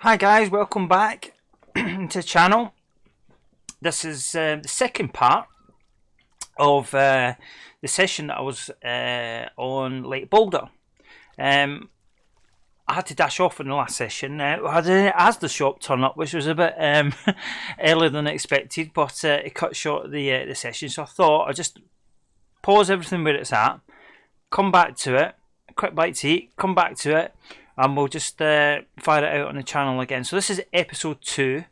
Hi guys, welcome back to the channel. This is the second part of the session that I was on Lake Boulder. I had to dash off in the last session. I had an Asda shop turn up, which was a bit earlier than expected, but it cut short the session. So I thought I'd just pause everything where it's at, come back to it, a quick bite to eat, come back to it, and we'll just fire it out on the channel again. So this is episode 2.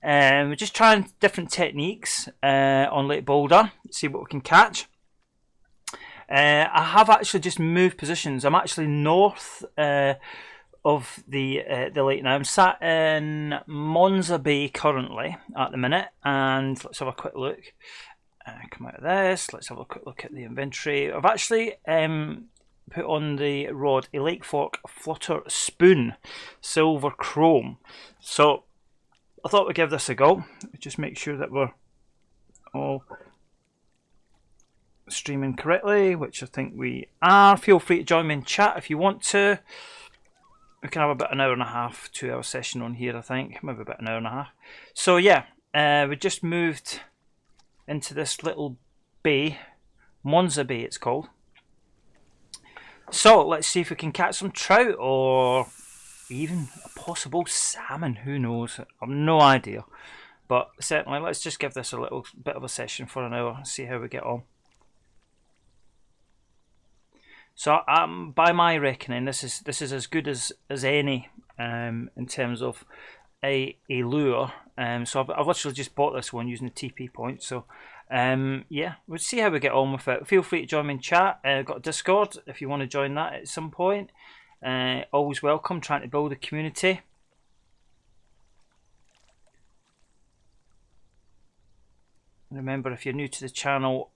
We're just trying different techniques on Lake Boulder, see what we can catch. I have actually just moved positions. I'm actually north of the lake now. I'm sat in Monza Bay currently at the minute, and let's have a quick look. Come out of this. Let's have a quick look at the inventory. I've actually put on the rod a Lake Fork Flutter Spoon, silver chrome. So I thought we'd give this a go. Just make sure that we're all streaming correctly, which I think we are. Feel free to join me in chat if you want to. We can have about an hour and a half, 2 hour session on here, I think. Maybe about an hour and a half. So yeah, we just moved into this little bay, Monza Bay it's called. So let's see if we can catch some trout or even a possible salmon. Who knows? I've no idea. But certainly let's just give this a little bit of a session for an hour and see how we get on. So by my reckoning, this is as good as any in terms of a lure. So I've literally just bought this one using the TP point. So yeah, we'll see how we get on with it. Feel free to join me in chat. I've got a Discord if you want to join that at some point. Always welcome, trying to build a community. Remember, if you're new to the channel,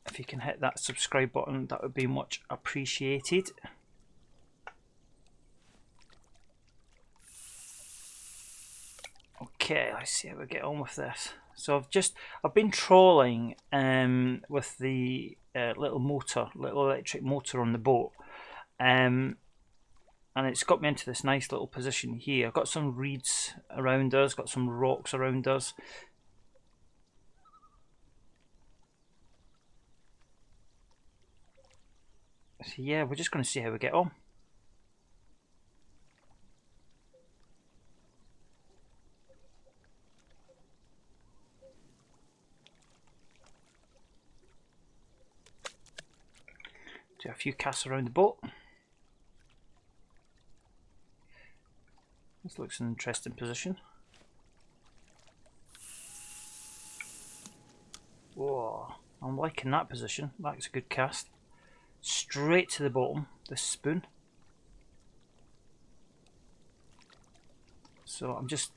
if you can hit that subscribe button, that would be much appreciated. Okay, let's see how we get on with this. So I've been trawling with the little electric motor on the boat, and it's got me into this nice little position here. I've got some reeds around us, got some rocks around us. So yeah, we're just going to see how we get on. Do a few casts around the boat. This looks an interesting position. Whoa, I'm liking that position. That's a good cast. Straight to the bottom, this spoon. So I'm just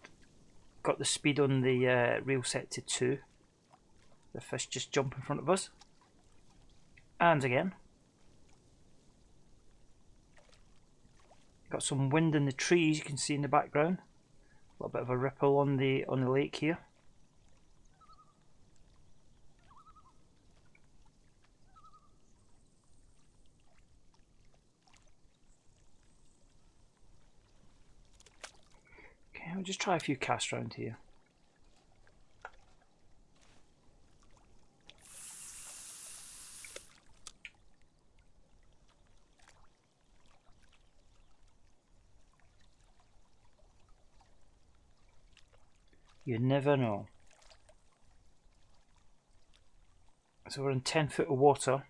got the speed on the reel set to 2. The fish just jump in front of us. And again. Got some wind in the trees, you can see in the background. A little bit of a ripple on the lake here. Okay, I'll just try a few casts around here. You never know. So we're in 10 foot of water.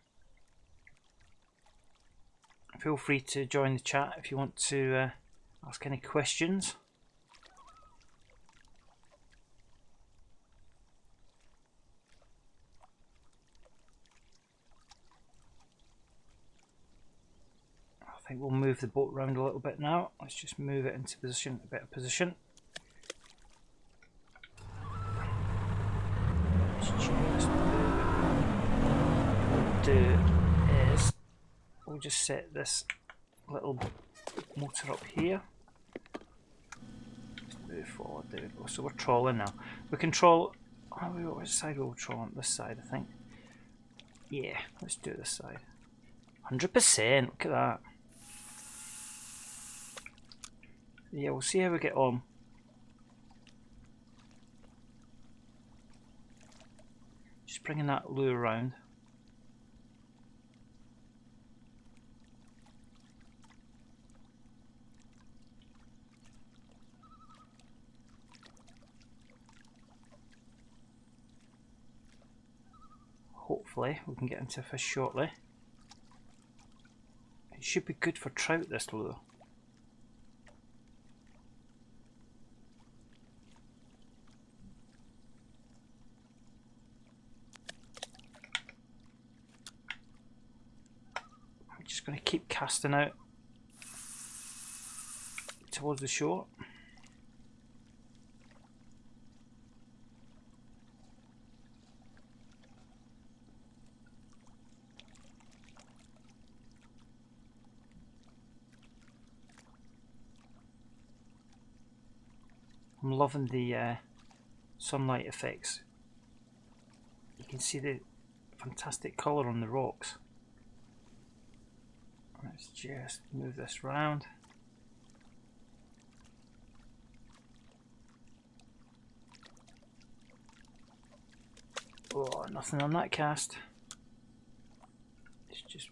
Feel free to join the chat if you want to ask any questions. I think we'll move the boat around a little bit now. Let's just move it into position, a better position. What we'll do is we'll just set this little motor up here. Just move forward. There we go. So we're trawling now. We can trawl. Oh, which side will we trawl on? This side, I think. Yeah, let's do this side. 100%. Look at that. Yeah, we'll see how we get on. Just bringing that lure around. Hopefully we can get into a fish shortly. It should be good for trout, this lure. I'm just going to keep casting out towards the shore. I'm loving the sunlight effects. You can see the fantastic colour on the rocks. Let's just move this round. Oh, nothing on that cast. Let's just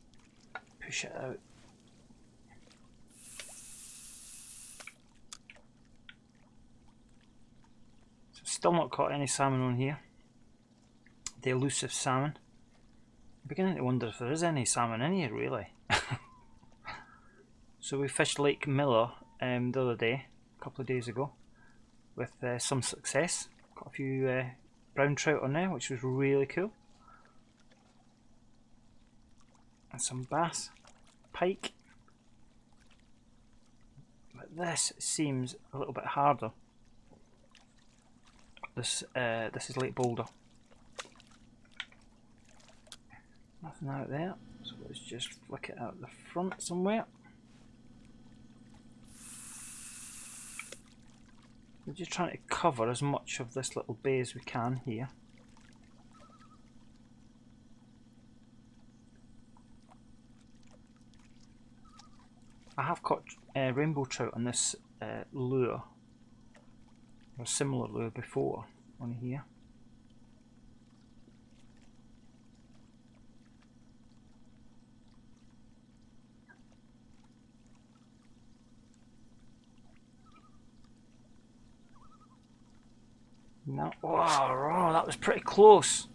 push it out. So still not caught any salmon on here. The elusive salmon. I'm beginning to wonder if there is any salmon in here, really. So we fished Lake Miller the other day, a couple of days ago, with some success. Got a few brown trout on there, which was really cool. And some bass, pike. But this seems a little bit harder. This is Lake Boulder. Nothing out there, so let's just flick it out the front somewhere. We're just trying to cover as much of this little bay as we can here. I have caught rainbow trout on this lure, or a similar lure before on here. No, oh, that was pretty close.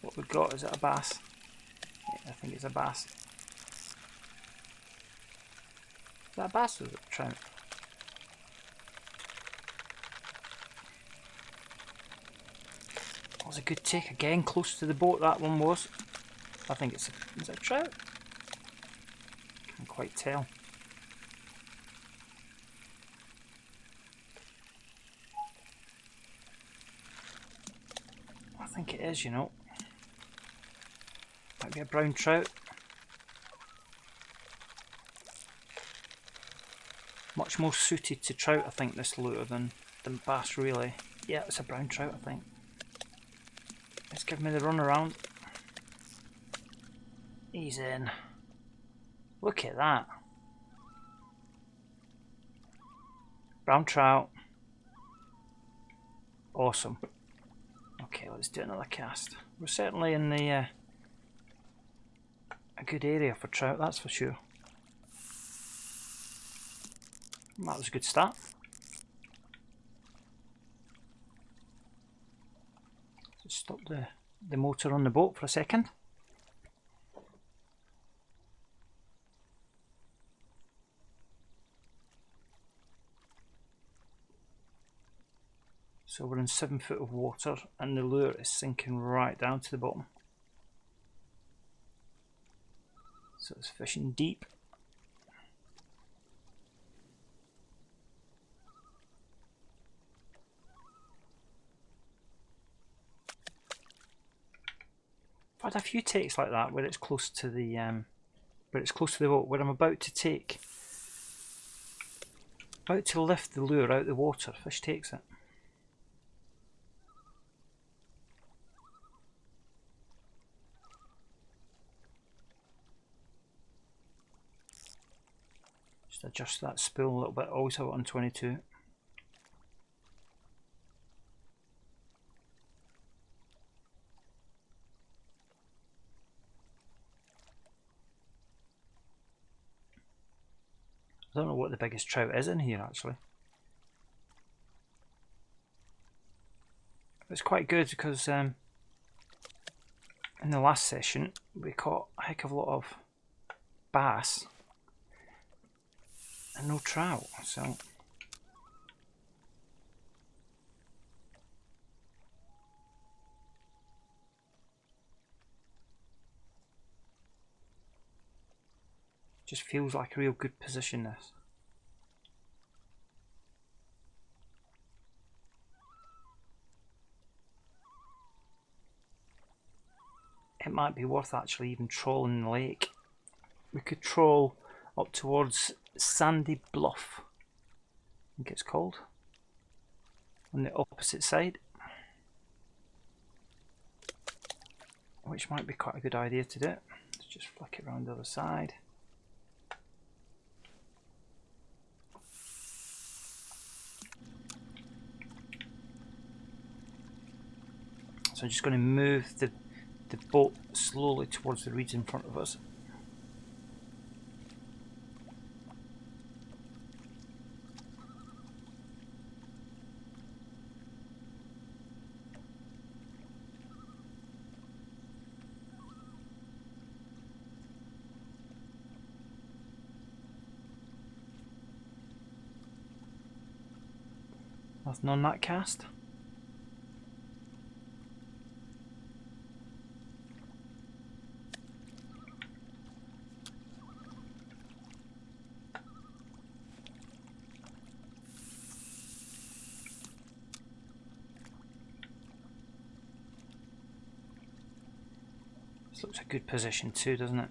What we got, is it a bass? Yeah, I think it's a bass. Is that a bass or is it a trout? That was a good take again, close to the boat that one was. I think it's is it a trout? Can't quite tell. I think it is, you know. Might be a brown trout. Much more suited to trout, I think, this lure than bass, really. Yeah, it's a brown trout, I think. Let's give me the run around. He's in. Look at that. Brown trout. Awesome. Okay, let's do another cast. We're certainly in the a good area for trout, that's for sure. That was a good start. Just stop the motor on the boat for a second. So we're in 7 foot of water and the lure is sinking right down to the bottom. So it's fishing deep. I've had a few takes like that where it's close to the boat, where I'm about to lift the lure out of the water. Fish takes it. Just adjust that spool a little bit. Always have it on 22. I don't know what the biggest trout is in here actually. It's quite good because in the last session we caught a heck of a lot of bass and no trout, so just feels like a real good position this. It might be worth actually even trolling the lake. We could troll up towards Sandy Bluff, I think it's called, on the opposite side, which might be quite a good idea to do. Let's just flick it around the other side. So I'm just going to move the boat slowly towards the reeds in front of us. Nothing on that cast. This looks a good position too, doesn't it?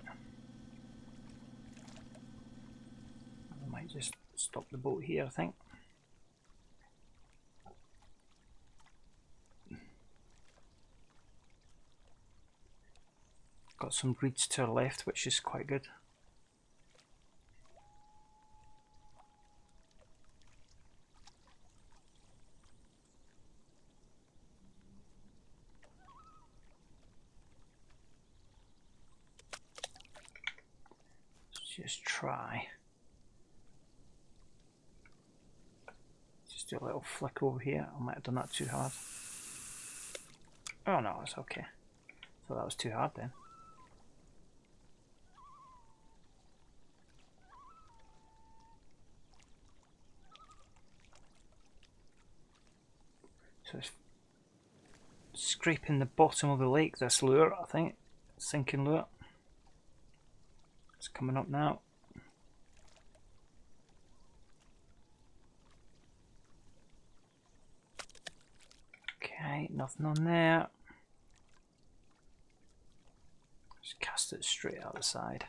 I might just stop the boat here, I think. Got some reeds to our left, which is quite good. Let's just try. Just do a little flick over here. I might have done that too hard. Oh no, it's okay. Thought that was too hard then. So it's scraping the bottom of the lake, this lure, I think. Sinking lure. It's coming up now. Okay, nothing on there. Just cast it straight out the side.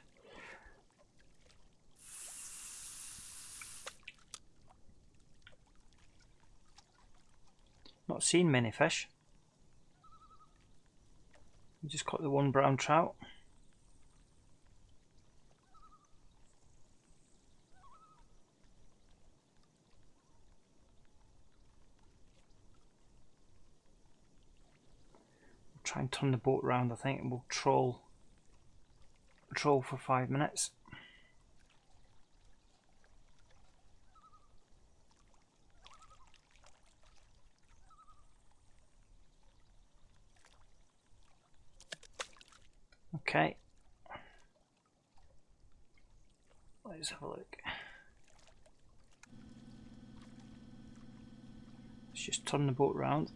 Not seen many fish. We just caught the one brown trout. We'll try and turn the boat around, I think, and we'll troll for 5 minutes. Okay, let's have a look. Let's just turn the boat round.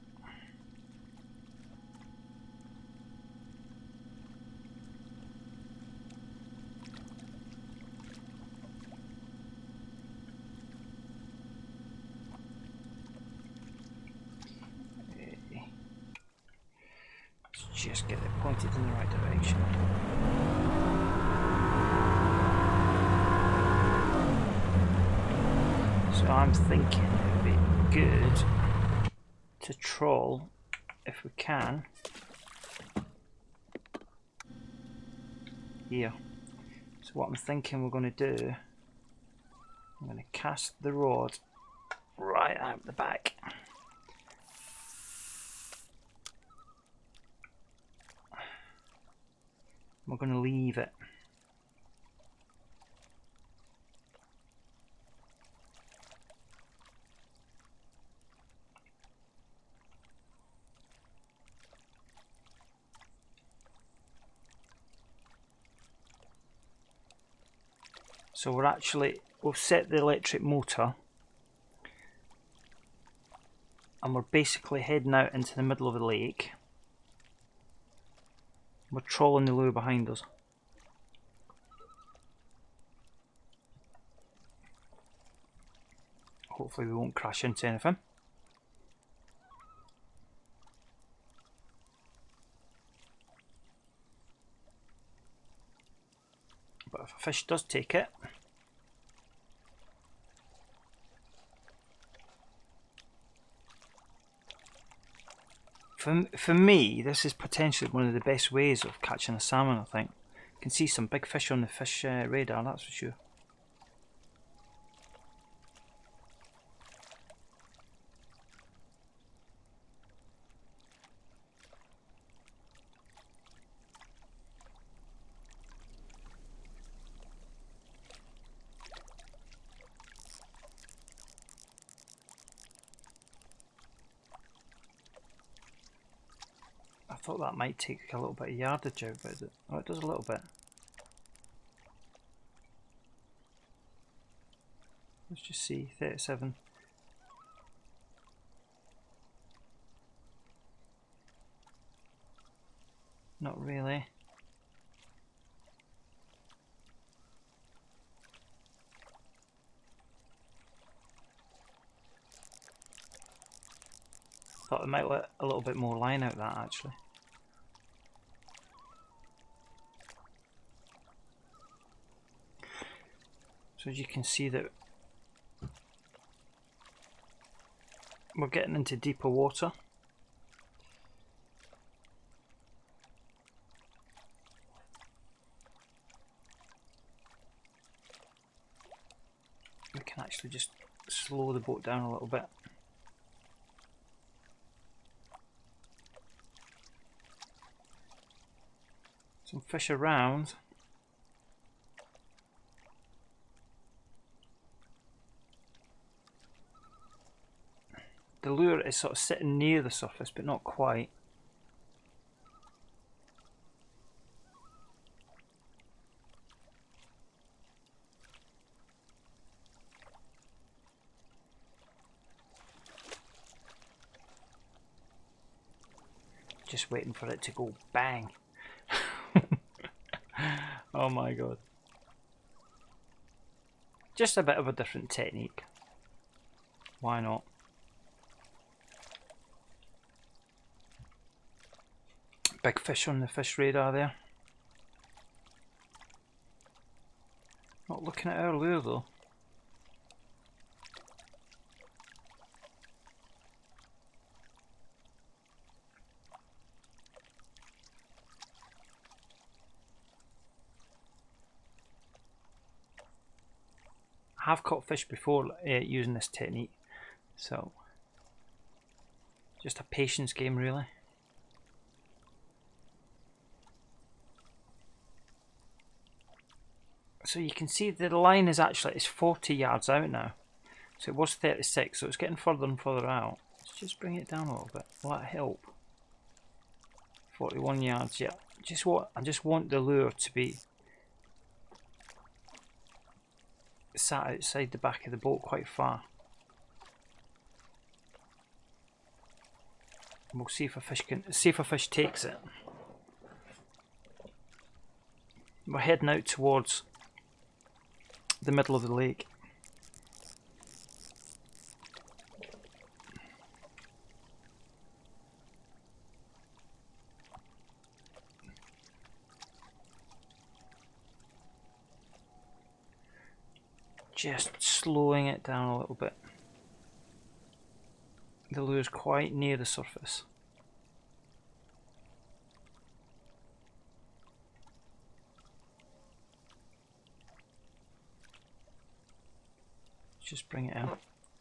Just get it pointed in the right direction. So I'm thinking it would be good to troll, if we can, here. So what I'm thinking we're going to do I'm going to cast the rod right out the back. We're going to leave it. So we've set the electric motor and we're basically heading out into the middle of the lake. We're trolling the lure behind us. Hopefully we won't crash into anything. But if a fish does take it, for me, this is potentially one of the best ways of catching a salmon, I think. You can see some big fish on the fish radar, that's for sure. I thought that might take a little bit of yardage out, but it does a little bit. Let's just see, 37. Not really. Thought I might let a little bit more line out that actually. So as you can see that we're getting into deeper water. We can actually just slow the boat down a little bit. Some fish around. The lure is sort of sitting near the surface, but not quite. Just waiting for it to go bang. Oh my god. Just a bit of a different technique. Why not? Big fish on the fish radar there. Not looking at our lure though. I have caught fish before using this technique, so just a patience game really. So you can see the line is actually, it's 40 yards out now. So it was 36, so it's getting further and further out. Let's just bring it down a little bit. Will that help? 41 yards, yeah. I just want the lure to be sat outside the back of the boat quite far. And we'll see if a fish takes it. We're heading out towards the middle of the lake. Just slowing it down a little bit. The lure's quite near the surface. Just bring it in.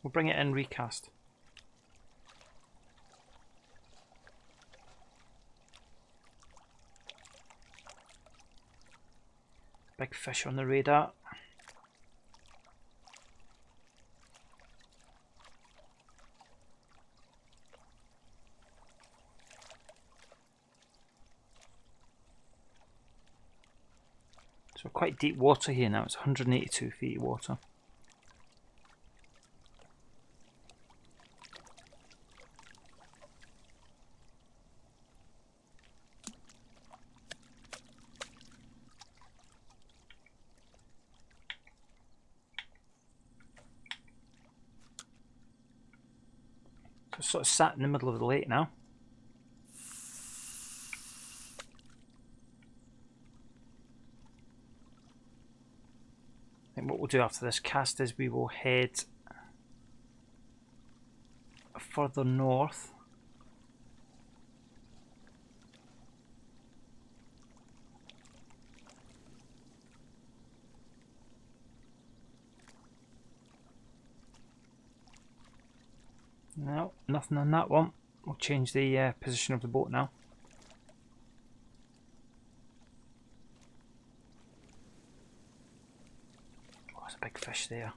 We'll bring it in recast. Big fish on the radar. So quite deep water here now. It's 182 feet of water. So it's sort of sat in the middle of the lake now. I think what we'll do after this cast is we will head further north. No, nothing on that one. We'll change the position of the boat now. Oh, there's a big fish there.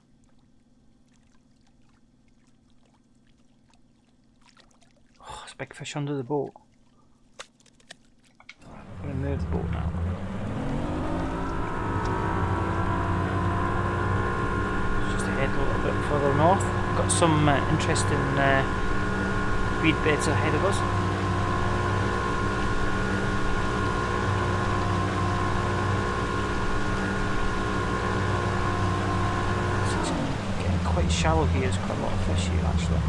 Oh, there's a big fish under the boat. I'm going to move the boat now. Let's just head a little bit further north. Got some interesting reed beds ahead of us. So it's getting quite shallow here. There's quite a lot of fish here actually.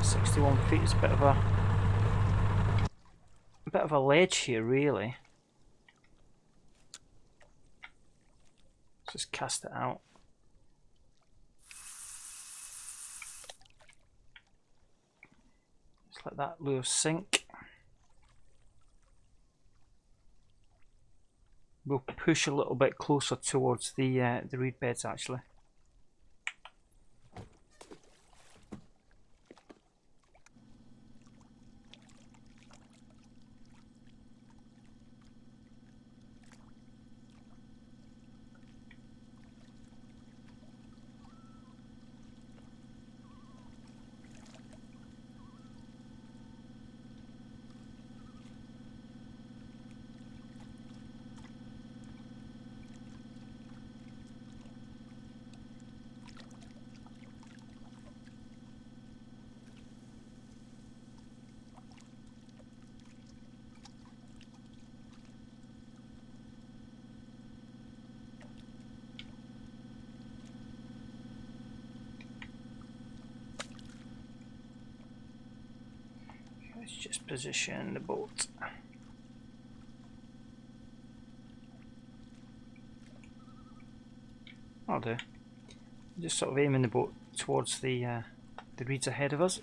61 feet is a bit of a ledge here, really. Just cast it out. Just let that lure sink. We'll push a little bit closer towards the reed beds actually. Let's just position the boat. I'll do. Just sort of aiming the boat towards the reeds ahead of us,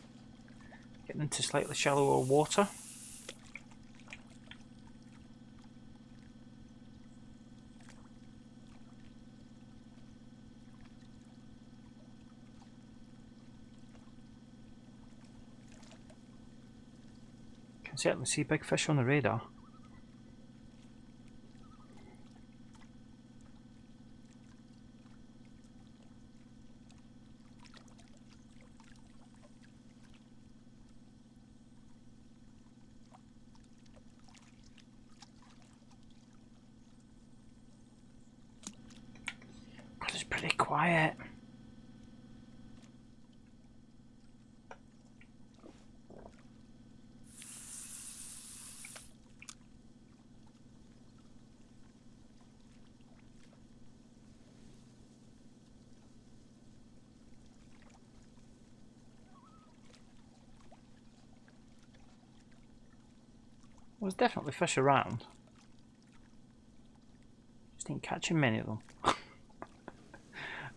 getting into slightly shallower water. Can certainly see big fish on the radar. But it's pretty quiet. There's definitely fish around. Just ain't catching many of them.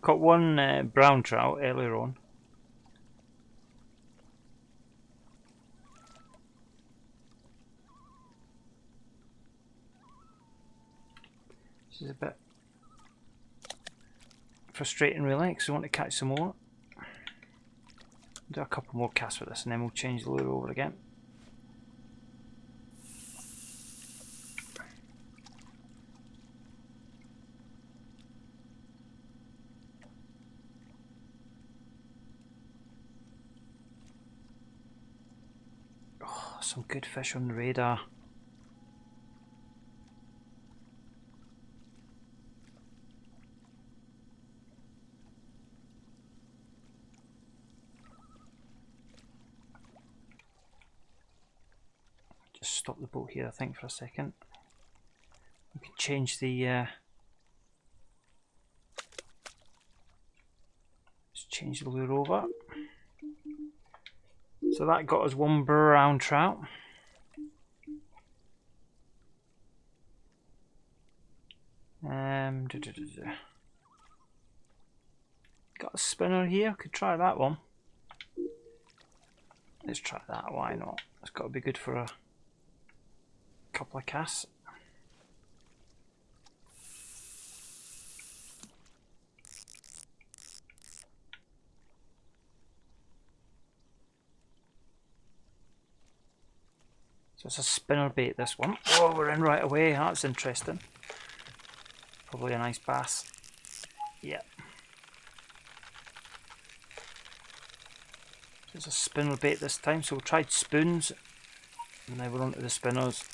Caught one brown trout earlier on. This is a bit frustrating really, because we want to catch some more. Do a couple more casts with this and then we'll change the lure over again. Oh, some good fish on the radar. Just stop the boat here, I think, for a second. We can change the just change the lure over. So that got us one brown trout. Got a spinner here. Could try that one. Let's try that. Why not? It's got to be good for a couple of casts. So it's a spinner bait, this one. Oh, we're in right away. That's interesting. Probably a nice bass. Yeah. So it's a spinner bait this time. So we tried spoons. And now we're onto the spinners.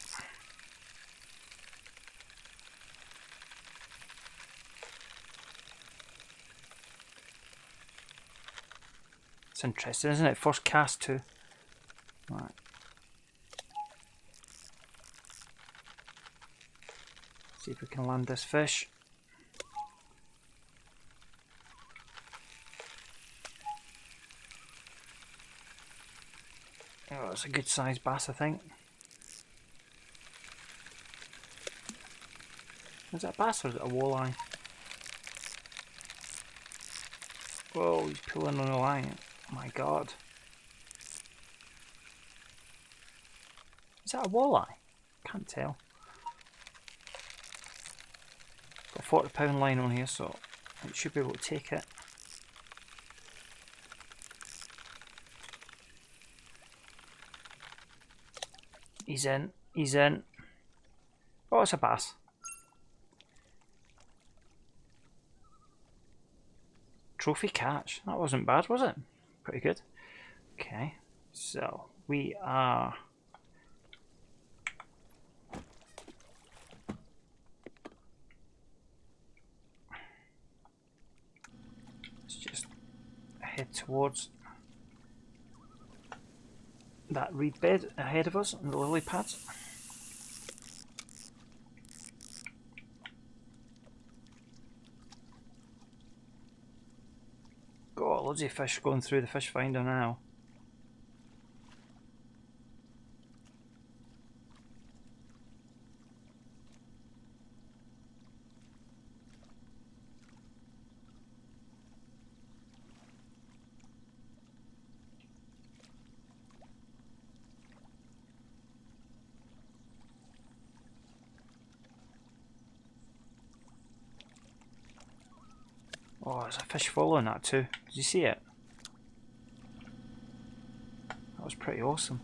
It's interesting, isn't it? First cast too. Right. See if we can land this fish. Oh, it's a good sized bass, I think. Is that a bass or is it a walleye? Whoa, he's pulling on the line. Oh my god. Is that a walleye? Can't tell. Got a 40-pound line on here, so it should be able to take it. He's in. He's in. Oh, it's a bass. Trophy catch. That wasn't bad, was it? Pretty good. Okay, so we are... Let's just head towards that reed bed ahead of us and the lily pads. Got loads of fish going through the fish finder now. Oh, there's a fish following that too. Did you see it? That was pretty awesome.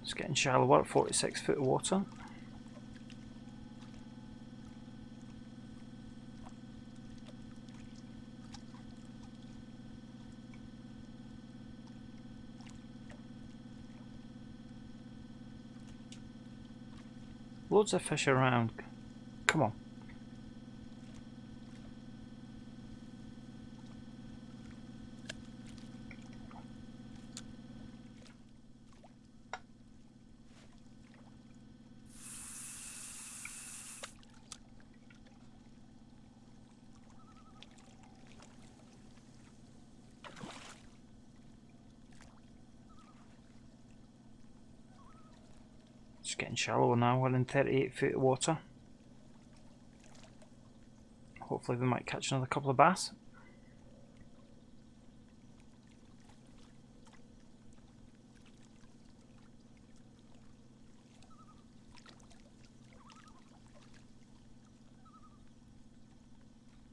It's getting shallower at 46 foot of water. Loads of fish around. Come on. It's getting shallower now. We're in 38 feet of water. Hopefully we might catch another couple of bass.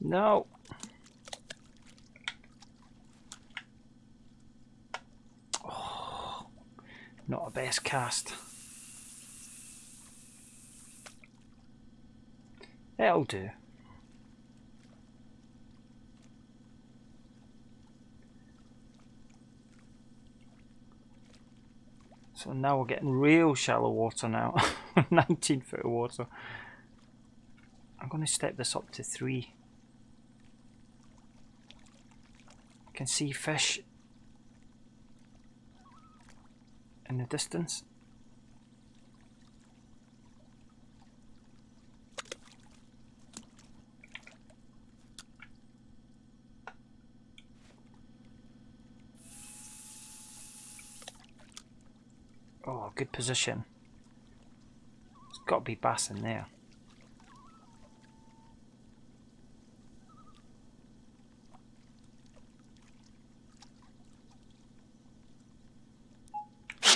No. Oh, not a best cast. It'll do. So now we're getting real shallow water now. 19 foot of water. I'm going to step this up to 3. I can see fish in the distance. Oh, good position. There's got to be bass in there.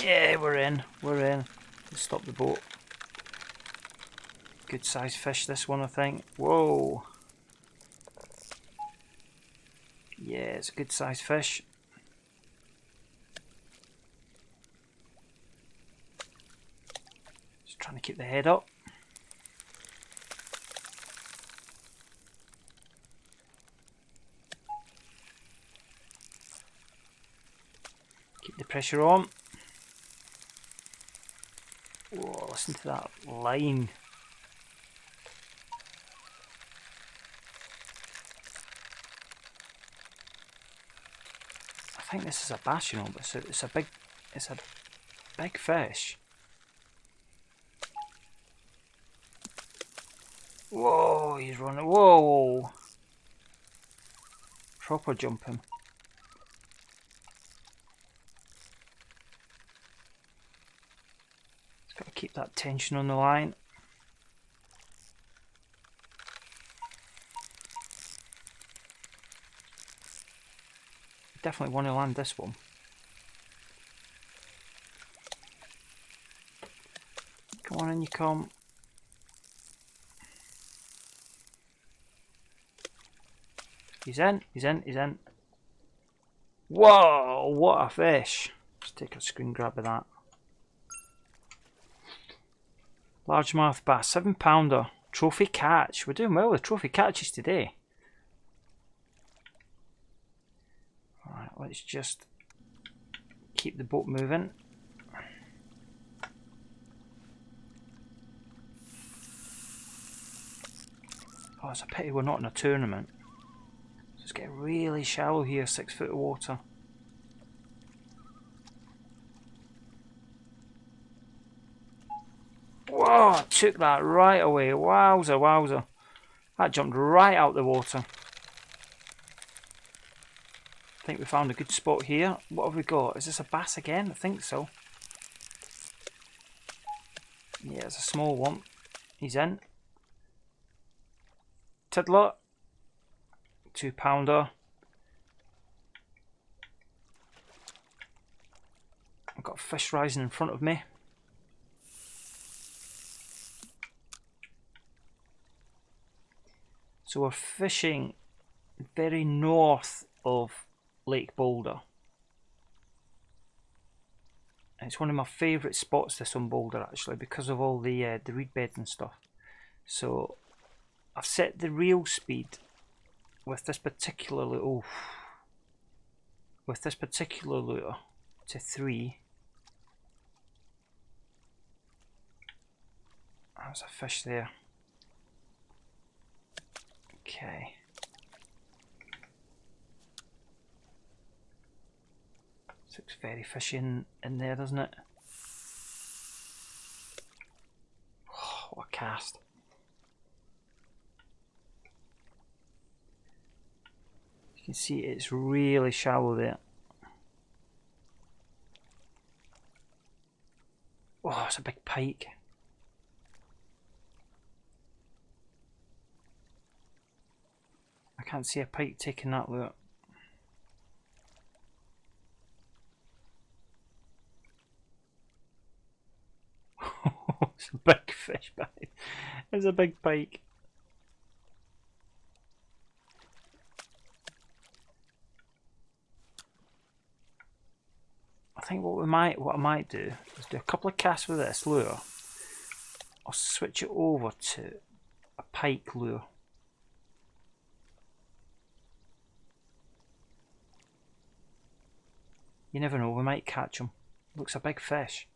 Yeah, we're in. We're in. Let's stop the boat. Good sized fish, this one, I think. Whoa. Yeah, it's a good sized fish. Just trying to keep the head up. Keep the pressure on. Whoa, listen to that line. I think this is a bass, you know, but it's a big fish. Whoa, he's running. Whoa, proper jumping. Got to keep that tension on the line. Definitely want to land this one. Come on in, you come. He's in, he's in, he's in. Whoa, what a fish. Let's take a screen grab of that. Largemouth bass, 7-pounder. Trophy catch. We're doing well with trophy catches today. Alright, let's just keep the boat moving. Oh, it's a pity we're not in a tournament. So it's getting really shallow here, 6 foot of water. Whoa, I took that right away. Wowzer, wowzer. That jumped right out the water. I think we found a good spot here. What have we got? Is this a bass again? I think so. Yeah, it's a small one. He's in. Tiddler. 2-pounder. I've got a fish rising in front of me. So we're fishing very north of Lake Boulder. And it's one of my favourite spots, this on Boulder, actually, because of all the reed beds and stuff. So I've set the reel speed with this particular lure, to 3. There's a fish there. Okay. This looks very fishy in there, doesn't it? Oh, what a cast. You can see it's really shallow there. Oh, it's a big pike. I can't see a pike taking that lure. It's a big fish bite. It's a big pike. think what I might do is do a couple of casts with this lure. I'll switch it over to a pike lure. You never know, we might catch him. Looks a big fish.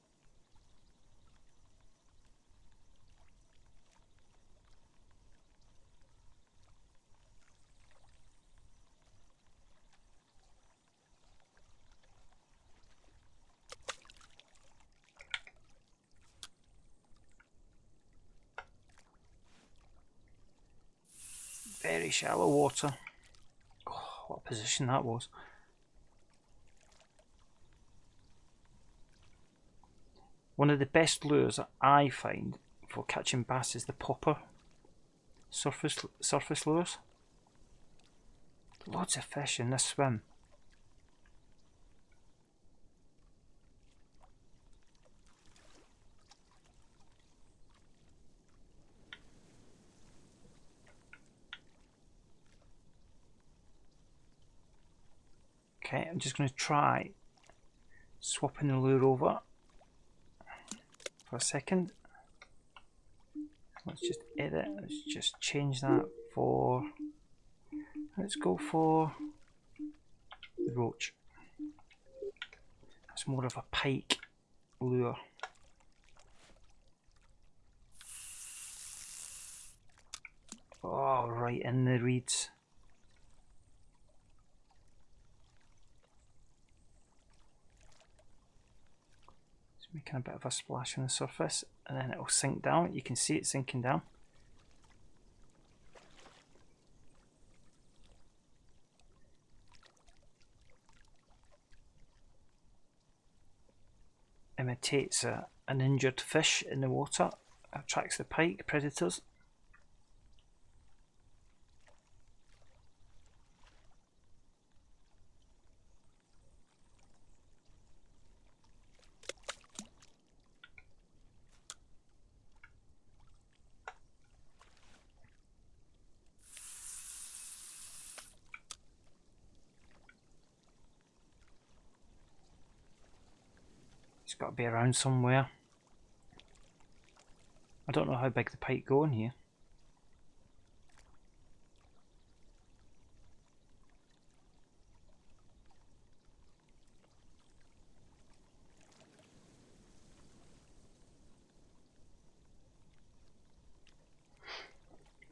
Very shallow water. Oh, what a position that was. One of the best lures that I find for catching bass is the popper surface lures. Lots of fish in this swim. Okay, I'm just going to try swapping the lure over for a second. Let's just edit, let's just change that for, let's go for the roach. That's more of a pike lure. Oh, right in the reeds. Making a bit of a splash on the surface, and then it will sink down. You can see it sinking down. Imitates an injured fish in the water, attracts the pike predators. It's got to be around somewhere. I don't know how big the pike go in here.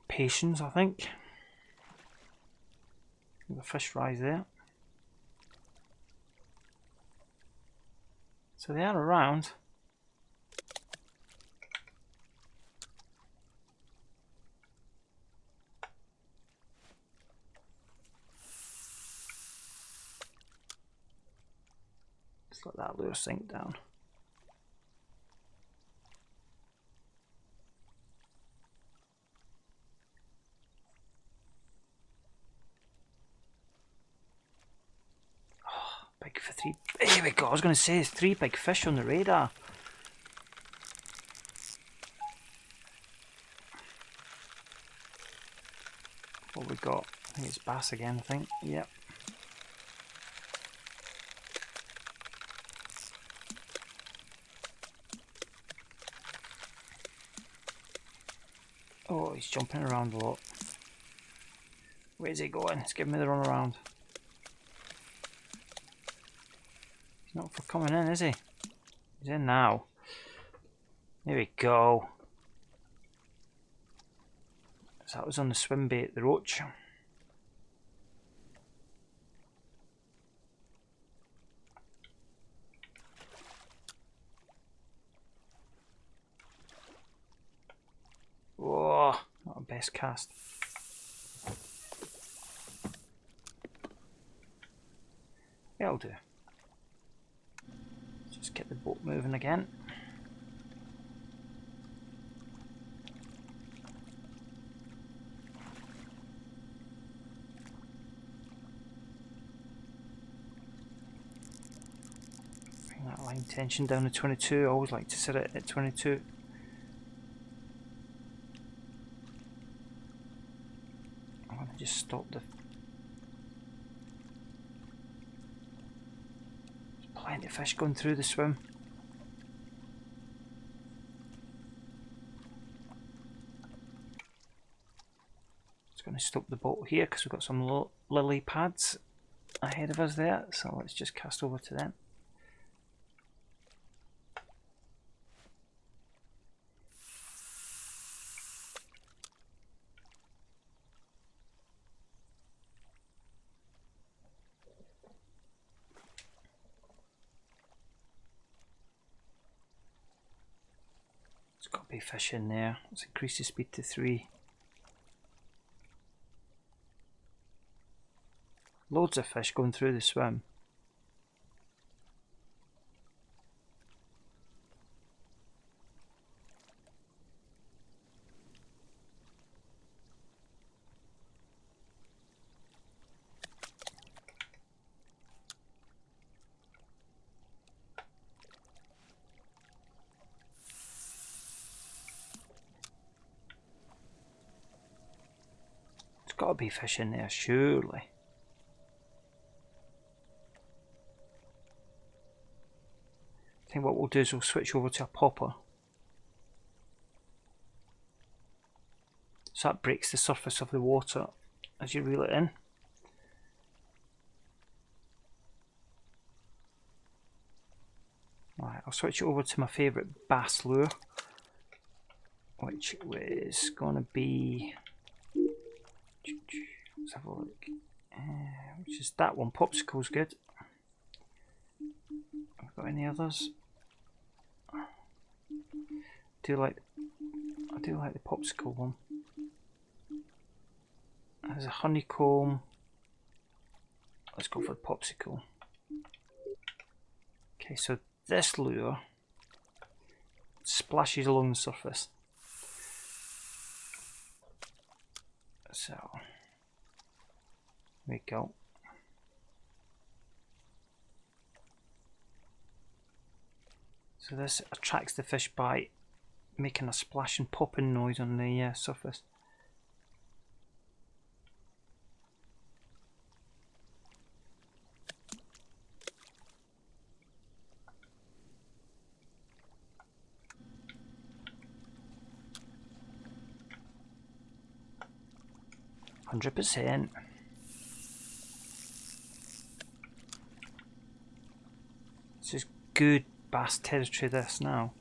Patience, I think. The fish rise there. So they are around. Just let that lure sink down. Big for three. Here we go. I was going to say, there's 3 big fish on the radar. What we got? I think it's bass again, I think. Yep. Oh, he's jumping around a lot. Where's he going? He's giving me the run around. He's not for coming in, is he? He's in now. There we go. So that was on the swim bait, the roach. Whoa, not a best cast. That'll do. Just get the boat moving again. Bring that line tension down to 22. I always like to set it at 22. I'm going to just stop the... Plenty of fish going through the swim. Just going to stop the boat here because we've got some lily pads ahead of us there, so let's just cast over to them. There's got to be fish in there. Let's increase the speed to 3. Loads of fish going through the swim. There's got to be fish in there, surely. I think what we'll do is we'll switch over to a popper. So that breaks the surface of the water as you reel it in. Right, I'll switch it over to my favourite bass lure, which is going to be, let's have a look, which is that one. Popsicle's good. Have we got any others? I do like the popsicle one. There's a honeycomb. Let's go for the popsicle. Okay, so this lure splashes along the surface. So there we go. So this attracts the fish by making a splash and popping noise on the surface. %. This is good bass territory, this now.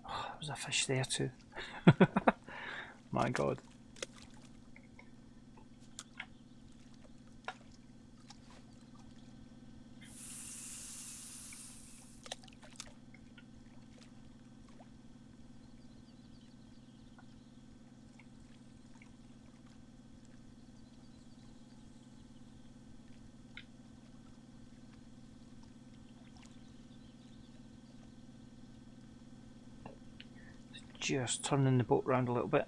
Oh, there's a fish there too. My God. Just turning the boat around a little bit.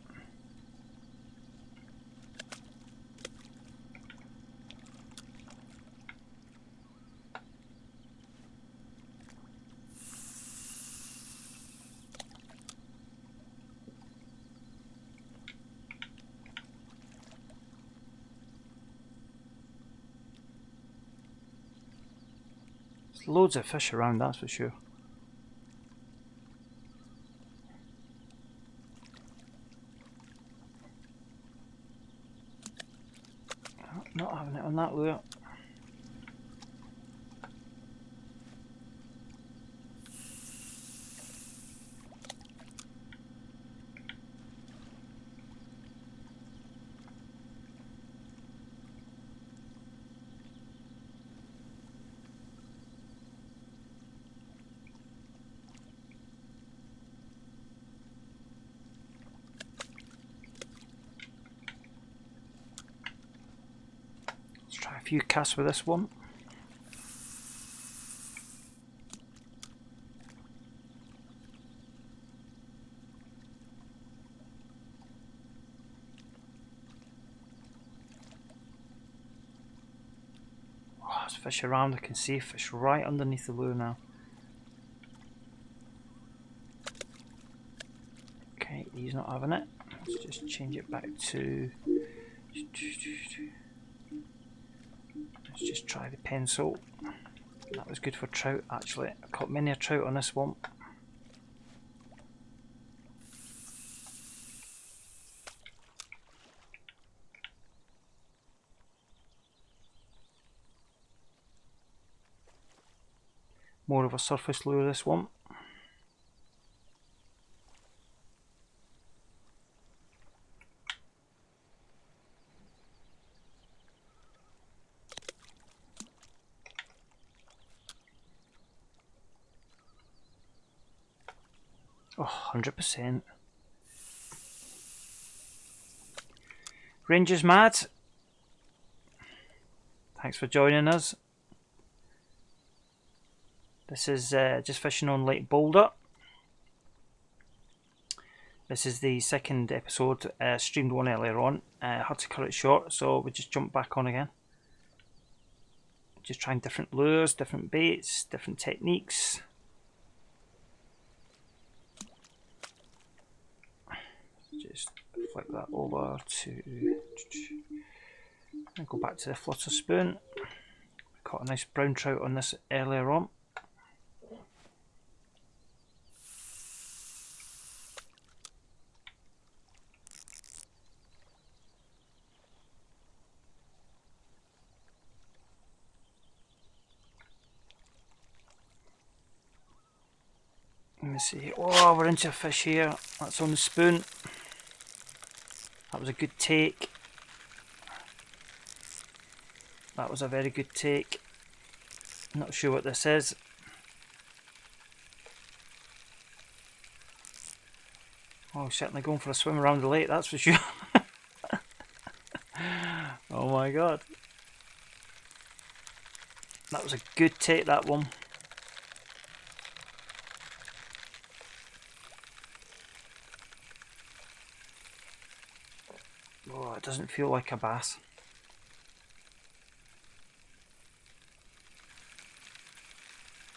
There's loads of fish around, that's for sure. Not having it on that lure. Try a few casts with this one. Oh, there's fish around. I can see fish right underneath the lure now. he's not having it. Let's just change it back to... Let's just try the pencil. That was good for trout actually. I caught many a trout on this one. More of a surface lure, this one. Oh, 100%. Rangers mad. Thanks for joining us. This is just fishing on Lake Boulder. This is the second episode, streamed one earlier on. Had to cut it short, so we just jumped back on again. Just trying different lures, different baits, different techniques. Just flip that over to... and go back to the flutter spoon. Caught a nice brown trout on this earlier on. Let me see. Oh, we're into a fish here. That's on the spoon. That was a good take. That was a very good take. Not sure what this is. Oh, certainly going for a swim around the lake, that's for sure. Oh my god. That was a good take, that one. Oh, it doesn't feel like a bass.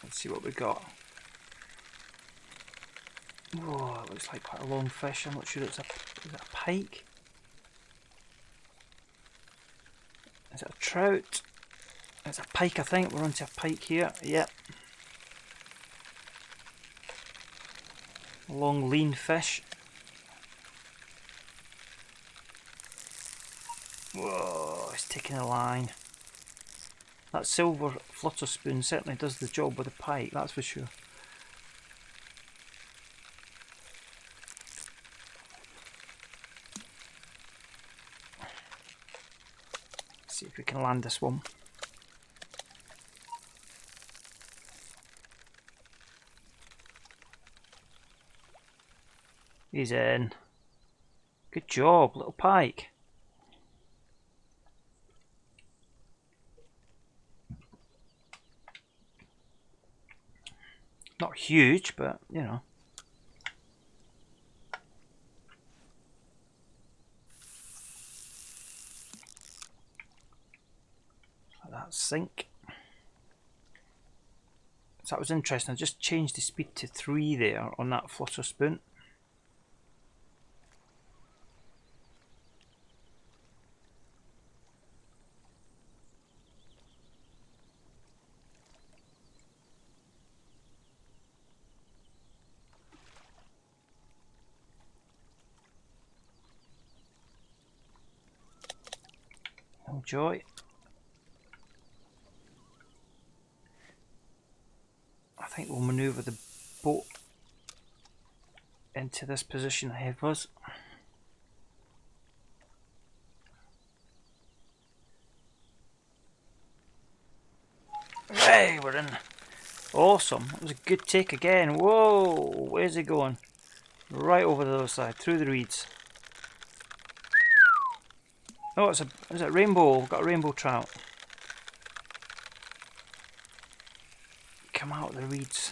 Let's see what we got. Oh, it looks like quite a long fish. I'm not sure it's is it a pike? Is it a trout? It's a pike, I think. We're onto a pike here. Yep. Long, lean fish. Whoa, it's taking a line. That silver flutter spoon certainly does the job with a pike, that's for sure. Let's see if we can land this one. He's in. Good job, little pike. Not huge, but you know. Like that sink. So that was interesting. I just changed the speed to 3 there on that flutter spoon. Oh joy. I think we'll manoeuvre the boat into this position ahead of us. Hey, we're in. Awesome. That was a good take again. Whoa, where's he going? Right over the other side, through the reeds. Oh, is it rainbow? We've got a rainbow trout. Come out of the reeds.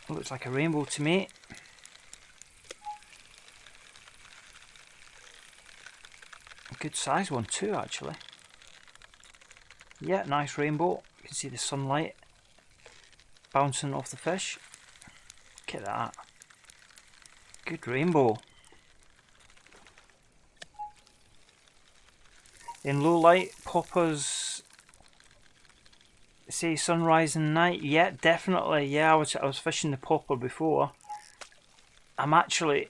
Looks like a rainbow to me. A good size one too, actually. Yeah, nice rainbow. You can see the sunlight bouncing off the fish. Look at that. Good rainbow. In low light, poppers say sunrise and night. Yeah, definitely. Yeah, I was fishing the popper before. I'm actually,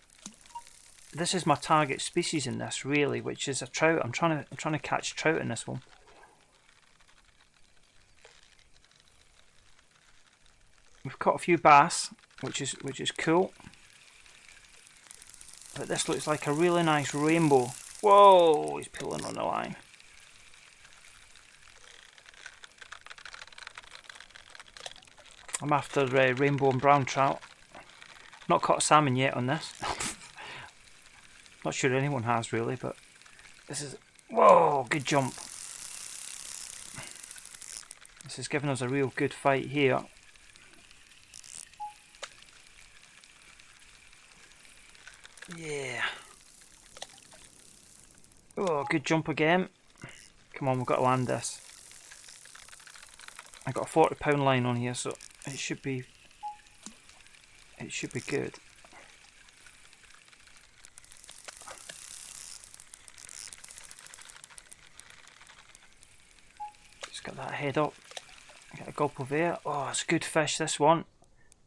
this is my target species in this really, which is a trout. I'm trying to catch trout in this one. We've caught a few bass, which is cool. But this looks like a really nice rainbow. Whoa, he's pulling on the line. I'm after rainbow and brown trout. Not caught salmon yet on this. Not sure anyone has really, but this is... Whoa, good jump. This is giving us a real good fight here. Yeah. Oh, good jump again. Come on, we've got to land this. I got a 40-pound line on here, so it should be good. Just got that head up. Get a gulp of air. Oh, it's a good fish, this one.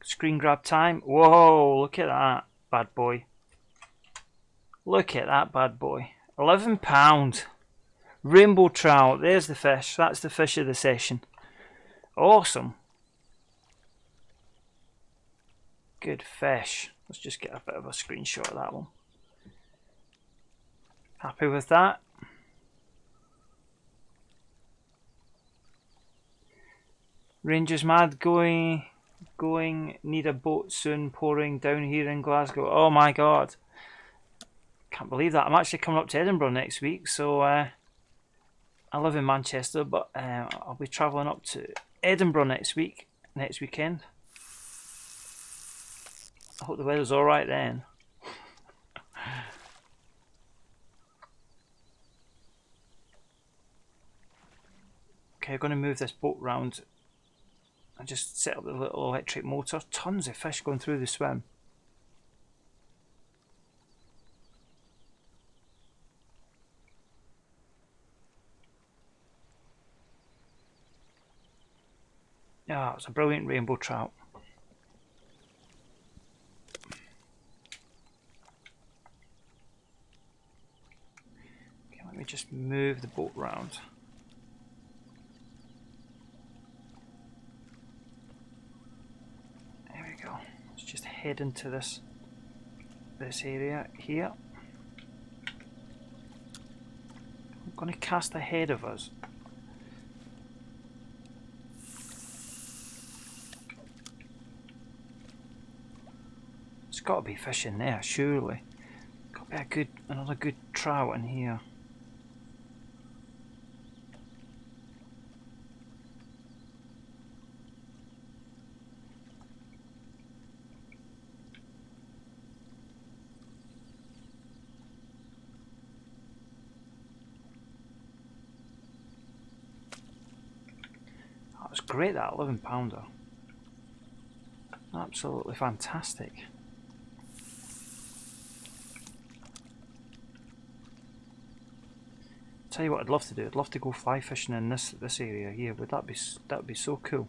Screen grab time. Whoa, look at that bad boy. Look at that bad boy. £11. Rainbow trout. There's the fish. That's the fish of the session. Awesome. Good fish. Let's just get a bit of a screenshot of that one. Happy with that. Rangers mad going, need a boat soon, pouring down here in Glasgow. Oh my god. Can't believe that. I'm actually coming up to Edinburgh next week, so I live in Manchester, but I'll be travelling up to Edinburgh next weekend. I hope the weather's alright then. Okay, I'm going to move this boat round and just set up the little electric motor. Tons of fish going through the swim. Yeah, it's a brilliant rainbow trout. Okay, let me just move the boat round. There we go. Let's just head into this area here. I'm going to cast ahead of us. There's got to be fish in there, surely. Got to be another good trout in here. That was great, that 11-pounder. Absolutely fantastic. Tell you what I'd love to do. I'd love to go fly fishing in this area here. Would that be so cool?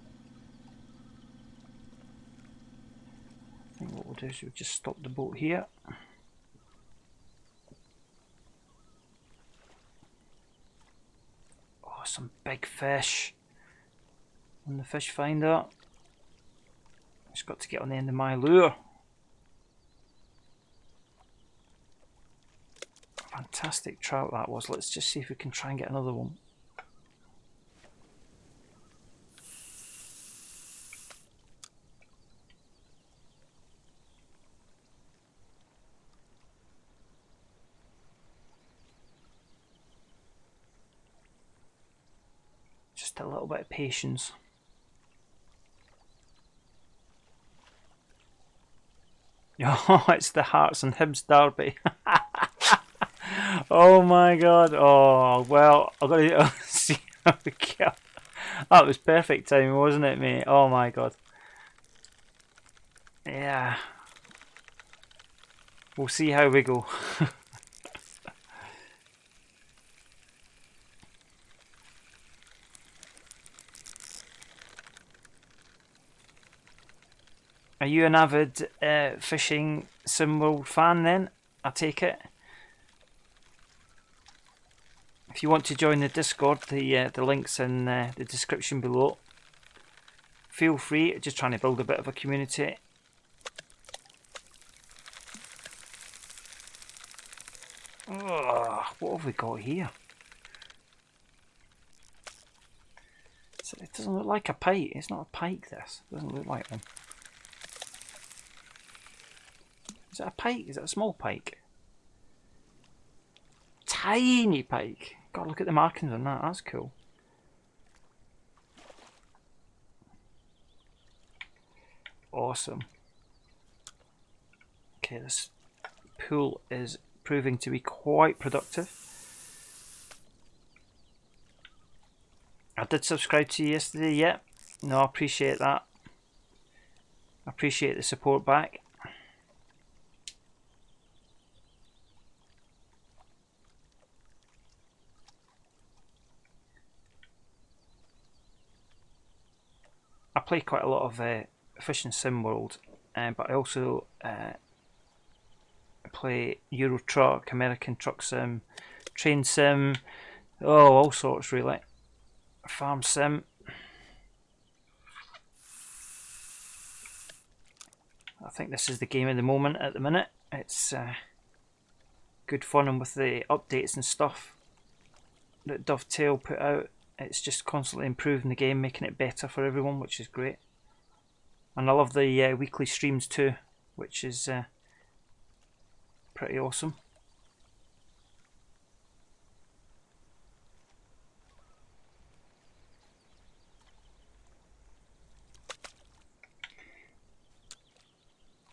I think what we'll do is we'll just stop the boat here. Oh, some big fish on the fish finder. Just got to get on the end of my lure. Fantastic trout that was. Let's just see if we can try and get another one. Just a little bit of patience. Oh, it's the Hearts and Hibs derby. Oh my god. Oh, well, I've got to see how we go. That was perfect timing, wasn't it, mate? Oh my god. Yeah. We'll see how we go. Are you an avid fishing SimWorld fan then? I take it. If you want to join the Discord, the link's in the description below. Feel free. Just trying to build a bit of a community. Oh, what have we got here? It doesn't look like a pike. It's not a pike, this. It doesn't look like one. Is it a pike? Is it a small pike? Tiny pike. God, look at the markings on that. That's cool. Awesome. Okay, this pool is proving to be quite productive. I did subscribe to you yesterday, yeah. No, I appreciate that. I appreciate the support back. I play quite a lot of Fishing Sim World, but I also play Euro Truck, American Truck Sim, Train Sim, all sorts really. Farm Sim. I think this is the game of the moment at the minute. It's good fun, and with the updates and stuff that Dovetail put out, it's just constantly improving the game, making it better for everyone, which is great. And I love the weekly streams too, which is pretty awesome.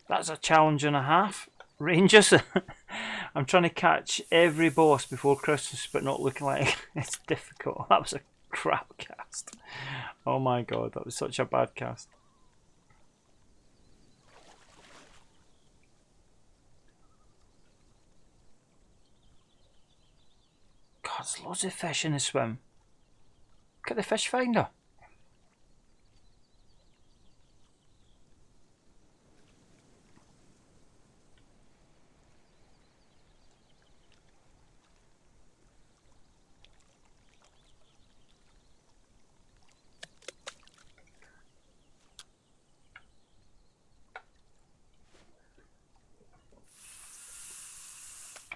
That's a challenge and a half, Rangers. I'm trying to catch every boss before Christmas, but not looking like it's difficult. That was a crap cast. Oh my god, that was such a bad cast. God, there's loads of fish in the swim. Look at the fish finder.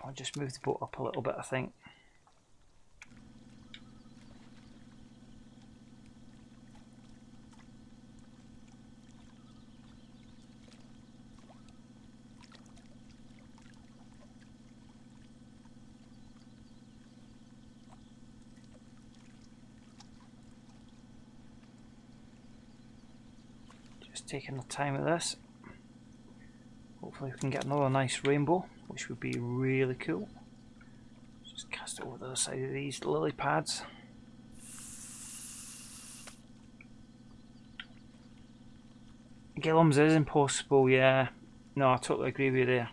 I'll just move the boat up a little bit, I think. Just taking the time of this. Hopefully we can get another nice rainbow, which would be really cool. Just cast it over the other side of these lily pads. Gillums is impossible, yeah. No, I totally agree with you there.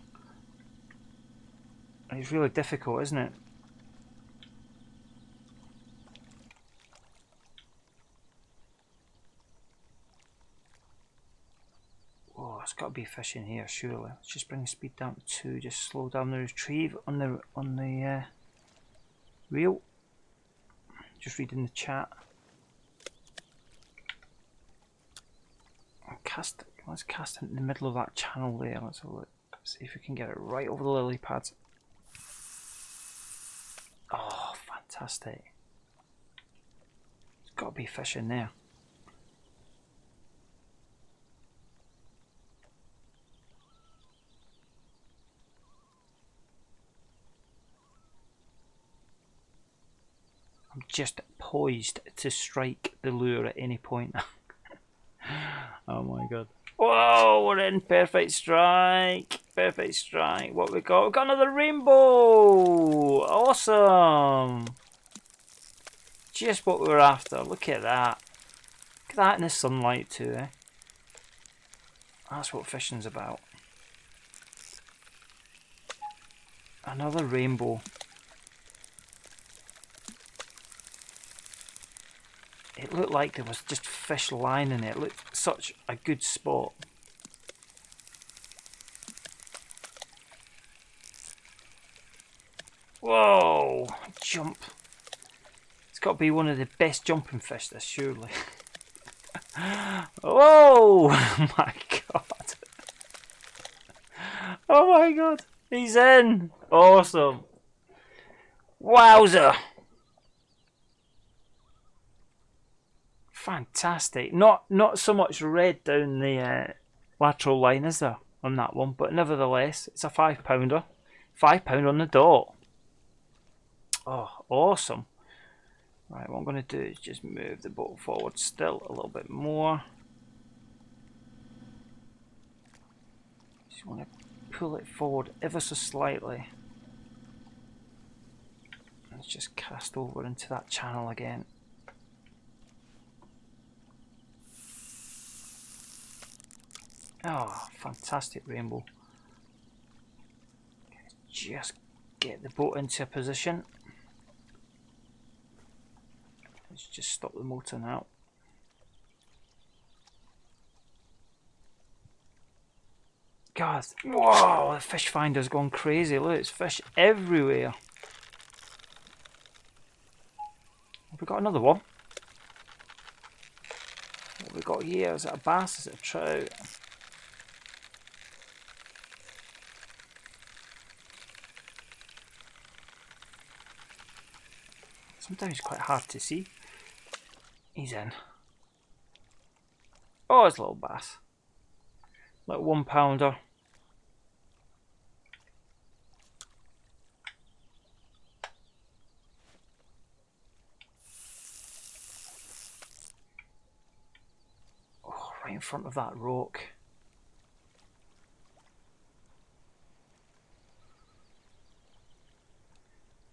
It's really difficult, isn't it? Oh, there's got to be fish in here, surely. Let's just bring the speed down to 2. Just slow down the retrieve on the reel. Just reading the chat. Let's cast it in the middle of that channel there. Let's have a look. See if we can get it right over the lily pads. Oh, fantastic. There's got to be fish in there. I'm just poised to strike the lure at any point. Oh my god. Whoa, we're in. Perfect strike. Perfect strike. What we got? We've got another rainbow. Awesome. Just what we were after. Look at that. Look at that in the sunlight too, eh? That's what fishing's about. Another rainbow. It looked like there was just fish lying in it. It looked such a good spot. Whoa! Jump. It's got to be one of the best jumping fish, this, surely. Whoa! My God. Oh my God. He's in. Awesome. Wowzer. Fantastic. Not so much red down the lateral line, is there, on that one? But nevertheless, it's a 5-pounder. £5 on the dot. Oh, awesome. Right, what I'm going to do is just move the boat forward still a little bit more. Just want to pull it forward ever so slightly. Let's just cast over into that channel again. Oh, fantastic rainbow. Just get the boat into a position. Let's just stop the motor now. God, whoa, the fish finder's gone crazy. Look, there's fish everywhere. Have we got another one? What have we got here? Is it a bass? Is it a trout? Sometimes it's quite hard to see. He's in. Oh, it's a little bass. Like 1-pounder. Oh, right in front of that rock.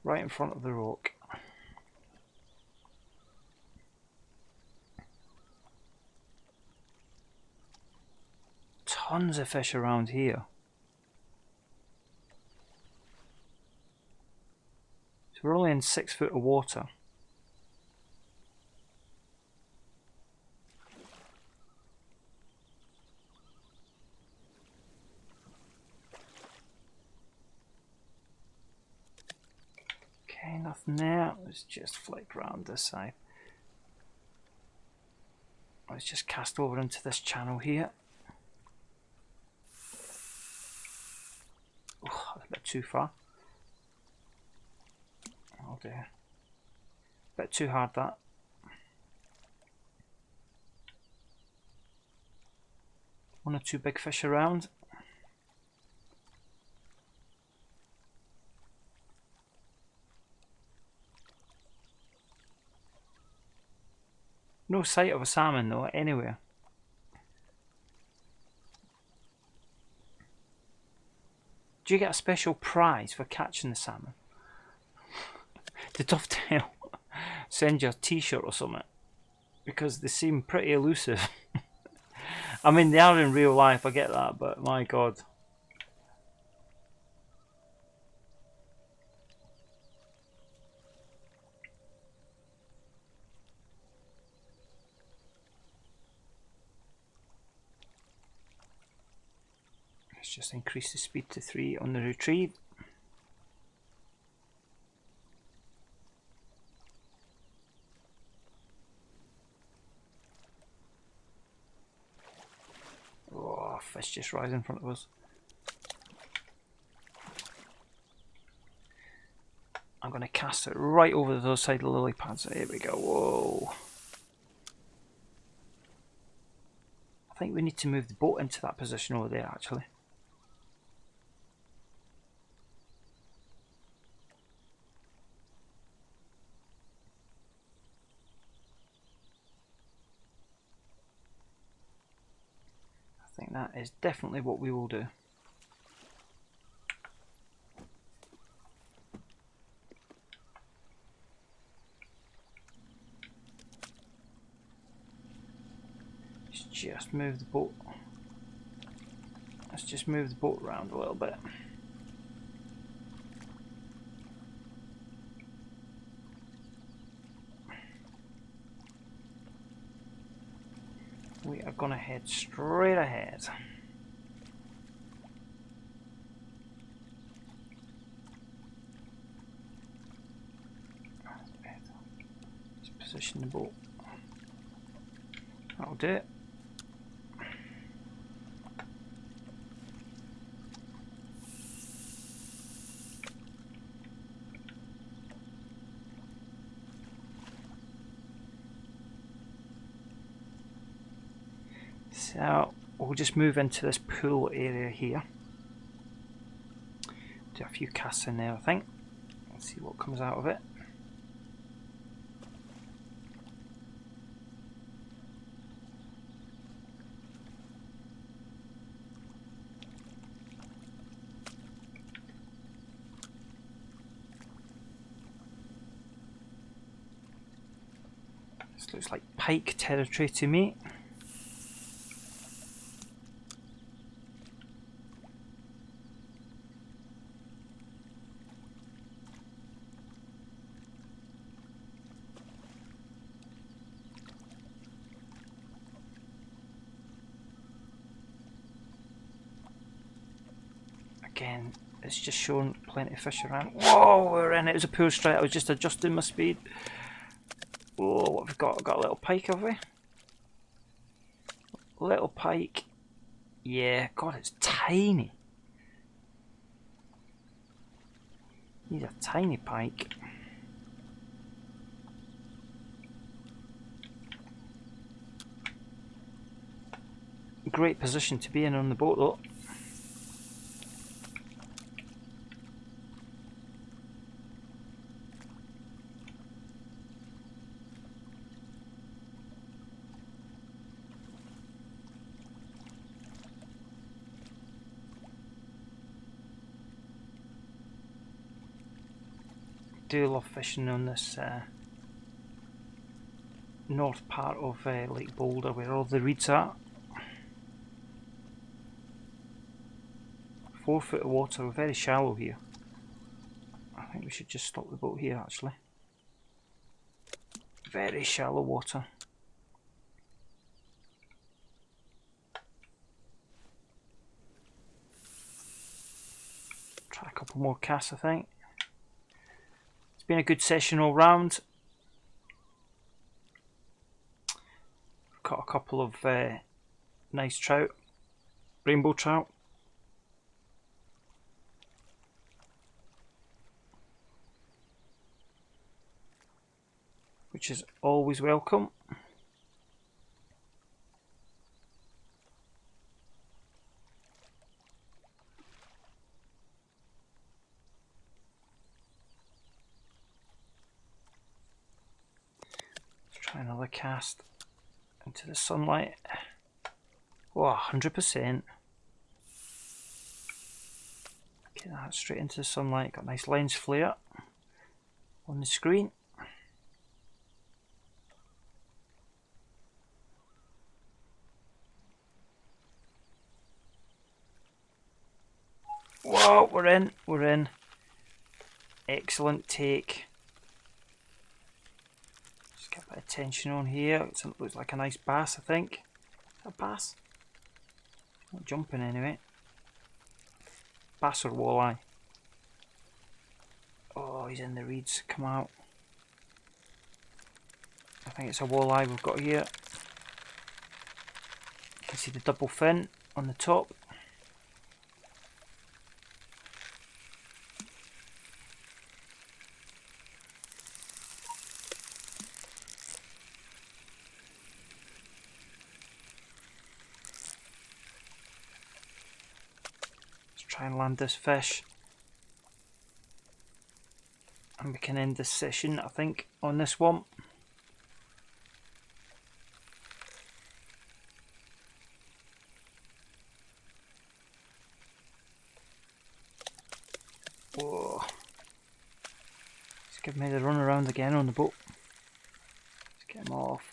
Right in front of the rock. Tons of fish around here. So we're only in 6 foot of water. Okay, nothing there. Let's just flick round this side. Let's just cast over into this channel here. Oh, that's a bit too far. Oh dear. Bit too hard that. One or two big fish around. No sight of a salmon though, anywhere. Do you get a special prize for catching the salmon? Did Dovetail send you a t-shirt or something? Because they seem pretty elusive. I mean, they are in real life, I get that, but my God. Let's just increase the speed to 3 on the retrieve. Oh, fish just rise in front of us. I'm going to cast it right over the other side of the lily pads. Here we go. Whoa. I think we need to move the boat into that position over there actually. I think that is definitely what we will do. Just move the boat. Let's just move the boat around a little bit. We are going to head straight ahead. Just position the boat. That'll do it. So we'll just move into this pool area here. Do a few casts in there, I think. Let's see what comes out of it. This looks like pike territory to me. Again, it's just showing plenty of fish around. Whoa, we're in it. It was a pool strike. I was just adjusting my speed. Oh, what have we got? I've got a little pike, have we? Little pike. Yeah, God, it's tiny. He's a tiny pike. Great position to be in on the boat, though. Do love fishing on this north part of Lake Boulder where all the reeds are. 4 foot of water, we're very shallow here. I think we should just stop the boat here actually. Very shallow water. Try a couple more casts, I think. It's been a good session all round. Caught a couple of nice trout, rainbow trout. Which is always welcome. Let's try another cast into the sunlight. Oh, 100%. Get that straight into the sunlight. Got a nice lens flare on the screen. Whoa, we're in. Excellent take. Just get a bit of tension on here. It looks like a nice bass, I think. Is that a bass? Not jumping anyway. Bass or walleye? Oh, he's in the reeds. Come out. I think it's a walleye we've got here. You can see the double fin on the top. Try and land this fish and we can end this session, I think, on this one. Whoa, let's give me the run around again on the boat. Let's get him off.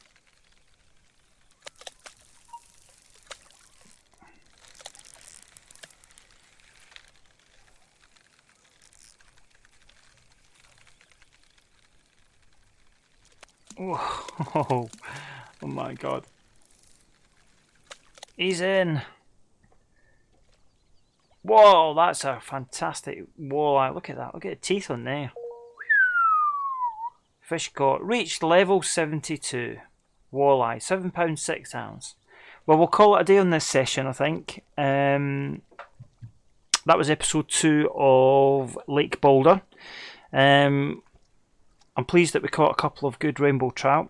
Oh, oh my God. He's in. Whoa, that's a fantastic walleye. Look at that. Look at the teeth on there. Fish caught. Reached level 72. Walleye. £7, 6 ounce. Well, we'll call it a day on this session, I think. That was episode 2 of Lake Boulder. I'm pleased that we caught a couple of good rainbow trout.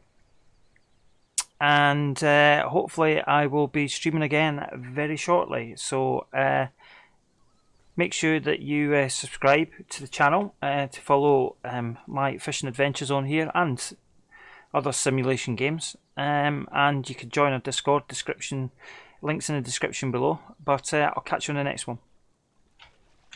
And hopefully I will be streaming again very shortly. So make sure that you subscribe to the channel to follow my fishing adventures on here and other simulation games. And you can join our Discord, links in the description below. But I'll catch you on the next one.